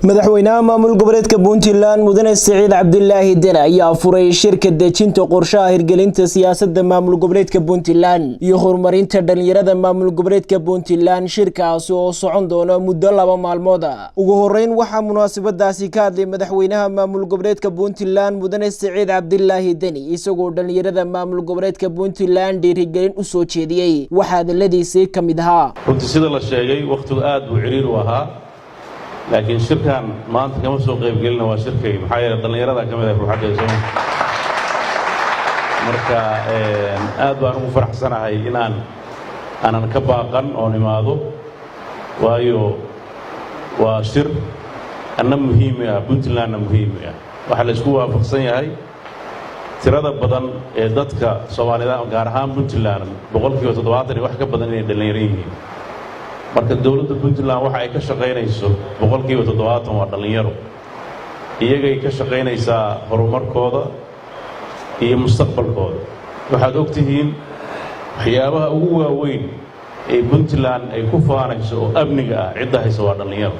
madaxweynaha maamul goboleedka Puntland Mudane Saciid Cabdilaahi Dene ayaa furay shirka dejinta qorshaha hirgelinta siyaasadda maamul goboleedka Puntland iyo horumarinta dhalinyarada maamul goboleedka Puntland shirkaas oo socon doona muddo 2 maalmood ah. Ugu horeyn waxa munaasabadaasi ka hadlay madaxweynaha maamul goboleedka Puntland Mudane Saciid Cabdilaahi Dene isagoo dhalinyarada maamul goboleedka Puntland dhiirigelin u soo jeediyay waxa hadaladiisa ka mid ahaa runtii sida la sheegay waqtigu aad buu ciriir u ahaa laakiin shirkan maanta kama soo qayb gelina waa shirkay maxaa yeelay dhalinyarada kamid ah ruuxadeeso marka aad baan ugu faraxsanahay inaan ka baaqan oo nimaado waayo waa shir anna muhiim ah Puntland muhiim ah waxa la isku waafaqsan yahay tirada badan ee dadka Soomaalida gaar ahaan Puntland 70% wax ka badan inay dhalinyaro yihiin marka dawladda Puntland waxa ay ka shaqeynayso 70% waa dhalinyaro iyagay ka shaqeynaysaa horumarkooda iyo mustaqbalkooda waxaad ogtihiin waxyaabaha ugu waaweyn ee Puntland ay ku faanayso oo amniga ah cidda hayso waa dhalinyaro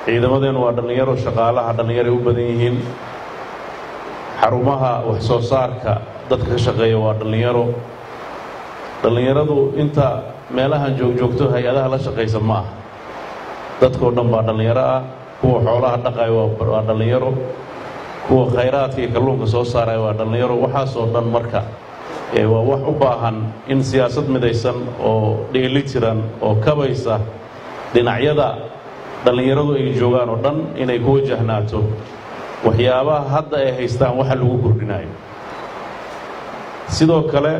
ciidamadeenu waa dhalinyaro shaqaalaha dhalinyaro u badan yihiin xarumaha wax soo saarka dadka ka shaqeeya waa dhalinyaradu inta meelahan joogto hay'adaha la shaqeysa ma aha dadkoo dhan baa dhalinyaro ah kuwa xoolaha dhaqay waa dhalinyaro kuwa khayraadka iyo kalluunka soo saaray waa dhalinyaro waxaas oo dhan marka waa wax u baahan in siyaasad midaysan oo dheelitiran oo kabaysa dhinacyada dhalinyaradu ay joogaan oo dhan inay ku wajahnaato waxyaabaha hadda ay haystaan waxa lagu kordhinayo sidoo kale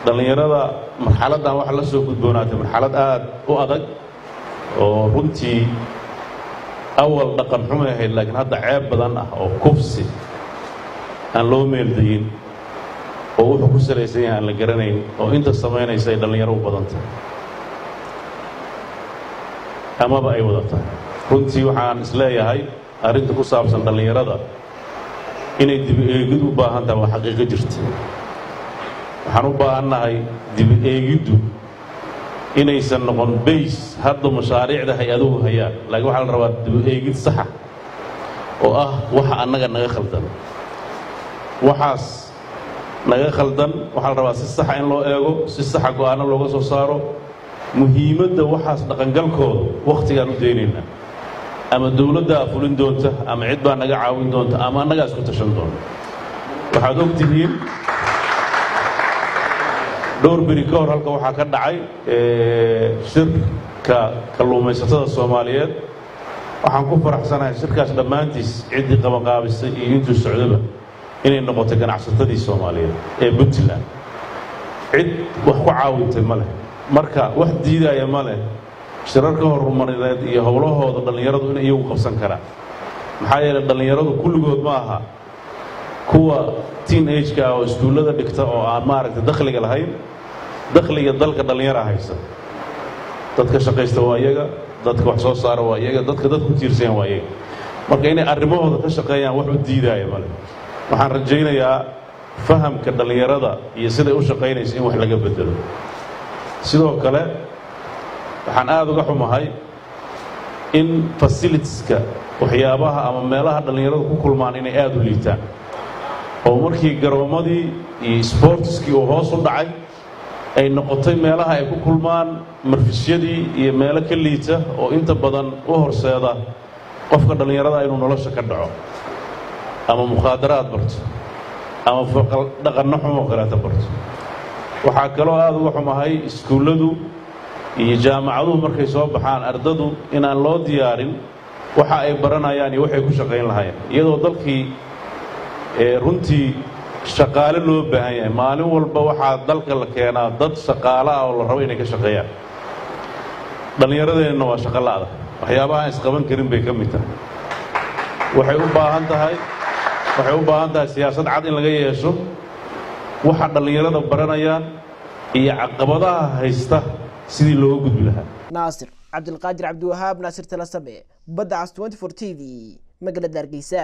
dhalinyarada marxaladdan waxa la soo gudboonaatay marxalad aad u adag oo runtii awal dhaqan xumo ahayd laakiin hadda ceeb badan ah oo kufsi aan loo meeldayin oo wuxuu ku salaysan yahay aan la garanayn oo inta samaynaysa ay dhalinyaro u badan tahay amaba ay wadataa runtii waxaan isleeyahay arrinta ku saabsan dhalinyarada inay dib eegid u baahan tahay waa xaqiiqo jirta waxaan u baahannahay dib eegiddu inaysan noqon bays hadda mashaariicda hay-aduhu hayaan laakiin waxaa la rabaa dib eegid saxa oo ah waxa annaga naga khaldan waxaas naga khaldan waxaa la rabaa si saxa in loo eego si saxa go'aano looga soo saaro muhiimadda waxaas dhaqangalkooda wakhtigaan u daynaynaa ama dawladdaa fulin doonta ama cid baa naga caawin doonta ama annagaa isku tashan doonta waxaad ogtihiin dhowr beri ka hor halka waxaa ka dhacay shirka kalluumaysatada Soomaaliyeed waxaan ku faraxsanahay shirkaas dhammaantiis ciddii qabanqaabisay iyo intuu socdaba inay noqoto ganacsatadii Soomaaliyeed ee Puntland cid wax ku caawintay ma leh marka wax diidaya ma leh shirarka horumarineed iyo howlahooda dhalinyaradu inay iyagu qabsan karaan maxaa yeelay dhalinyaradu kulligood ma aha kuwa teenage-ka oo iskuullada dhigta oo aan maaragtay dakhliga lahayn dakhliga dalka dhalinyaro haysa dadka shaqaysta waa iyaga dadka wax soo saara waa iyaga dadka ku tiirsan waa iyaga marka inay arrimahooda ka shaqeeyaan wax u diidaya male waxaan rajaynayaa fahamka dhalinyarada iyo siday u shaqeynayso in wax laga bedelo sidoo kale waxaan aad uga xumahay in facilitieska waxyaabaha ama meelaha dhalinyaradu ku kulmaan inay aad u liitaan oo markii garoomadii iyo sportskii oo hoos u dhacay ay noqotay meelaha ay ku kulmaan marfisyadii iyo meelo ka liita oo inta badan u horseeda qofka dhalinyarada inuu nolosha ka dhaco ama mukhaadaraad barto ama dhaqanno xumo kaleeta barto waxaa kaloo aad uga xumahay iskuulladu iyo jaamacaduhu markay soo baxaan ardadu inaan loo diyaarin waxa ay baranayaan iyo waxay ku shaqayn lahaayeen iyadoo dalkii runtii shaqaale loo baahan yahay maalin walba waxaa dalka la keenaa dad shaqaale ah oo la rabo inay ka shaqeeyaan dhallinyaradeenna waa shaqo la'da waxyaabaha aan isqaban karin bay ka mid tahay waxay u baahan tahay siyaasad cad in laga yeesho waxa dhallinyarada baranayaan iyo caqabadaha haysta sidii looga gudbi lahaa Naasir Cabdilqaadir Cabdiwahaab Naasir Talasabe Badda Cas 24 TV magaalada Hargeysa